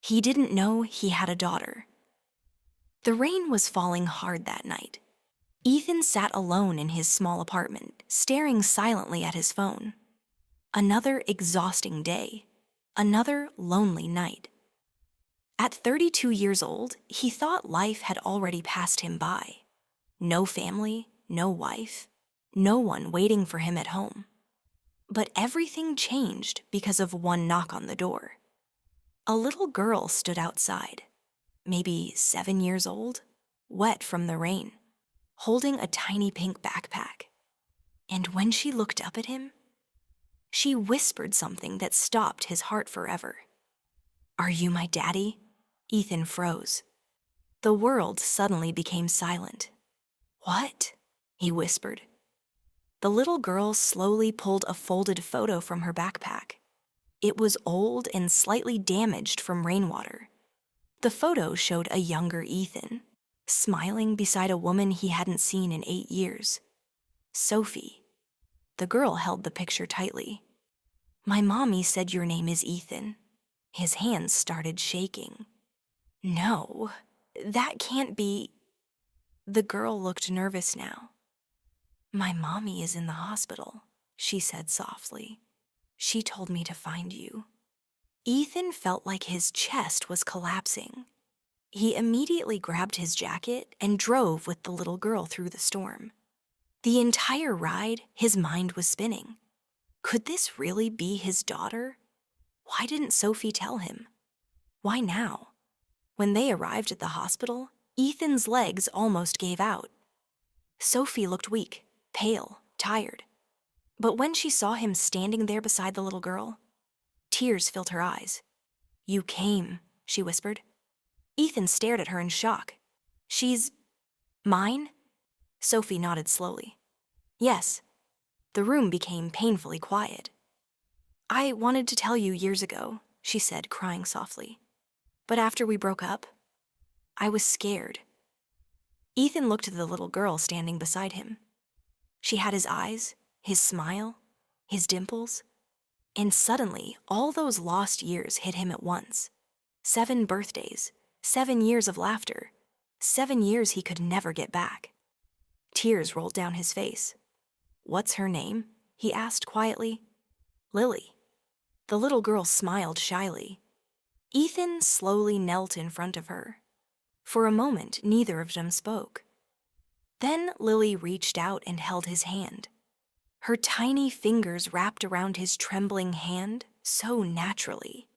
He didn't know he had a daughter. The rain was falling hard that night. Ethan sat alone in his small apartment, staring silently at his phone. Another exhausting day. Another lonely night. At 32 years old, he thought life had already passed him by. No family, no wife, no one waiting for him at home. But everything changed because of one knock on the door. A little girl stood outside, maybe 7 years old, wet from the rain, holding a tiny pink backpack. And when she looked up at him, she whispered something that stopped his heart forever. "Are you my daddy?" Ethan froze. The world suddenly became silent. "What?" he whispered. The little girl slowly pulled a folded photo from her backpack. It was old and slightly damaged from rainwater. The photo showed a younger Ethan, smiling beside a woman he hadn't seen in 8 years. Sophie. The girl held the picture tightly. "My mommy said your name is Ethan." His hands started shaking. "No, that can't be." The girl looked nervous now. "My mommy is in the hospital," she said softly. "She told me to find you." Ethan felt like his chest was collapsing. He immediately grabbed his jacket and drove with the little girl through the storm. The entire ride, his mind was spinning. Could this really be his daughter? Why didn't Sophie tell him? Why now? When they arrived at the hospital, Ethan's legs almost gave out. Sophie looked weak, pale, tired. But when she saw him standing there beside the little girl, tears filled her eyes. "You came," she whispered. Ethan stared at her in shock. "She's mine?" Sophie nodded slowly. "Yes." The room became painfully quiet. "I wanted to tell you years ago," she said, crying softly. "But after we broke up, I was scared." Ethan looked at the little girl standing beside him. She had his eyes, his smile, his dimples, and suddenly all those lost years hit him at once. 7 birthdays, 7 years of laughter, 7 years he could never get back. Tears rolled down his face. "What's her name?" he asked quietly. "Lily." The little girl smiled shyly. Ethan slowly knelt in front of her. For a moment, neither of them spoke. Then Lily reached out and held his hand. Her tiny fingers wrapped around his trembling hand so naturally,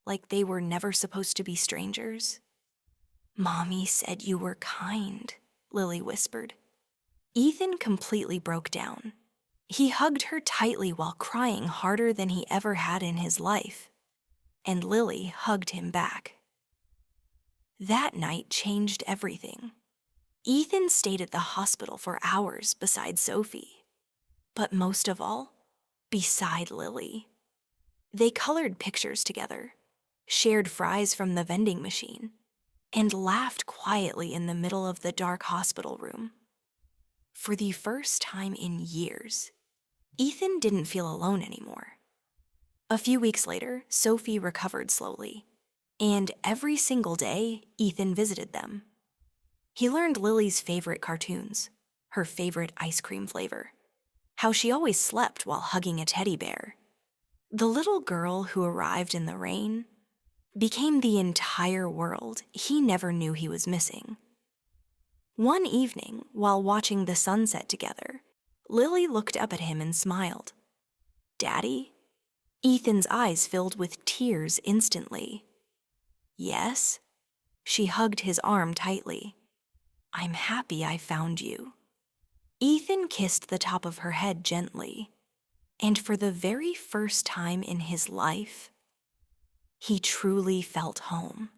like they were never supposed to be strangers. "Mommy said you were kind," Lily whispered. Ethan completely broke down. He hugged her tightly while crying harder than he ever had in his life. And Lily hugged him back. That night changed everything. Ethan stayed at the hospital for hours beside Sophie. But most of all, beside Lily. They colored pictures together, shared fries from the vending machine, and laughed quietly in the middle of the dark hospital room. For the first time in years, Ethan didn't feel alone anymore. A few weeks later, Sophie recovered slowly, and every single day, Ethan visited them. He learned Lily's favorite cartoons, her favorite ice cream flavor, how she always slept while hugging a teddy bear. The little girl who arrived in the rain became the entire world he never knew he was missing. One evening, while watching the sunset together, Lily looked up at him and smiled. "Daddy?" Ethan's eyes filled with tears instantly. "Yes?" She hugged his arm tightly. "I'm happy I found you." Ethan kissed the top of her head gently, and for the very first time in his life, he truly felt home.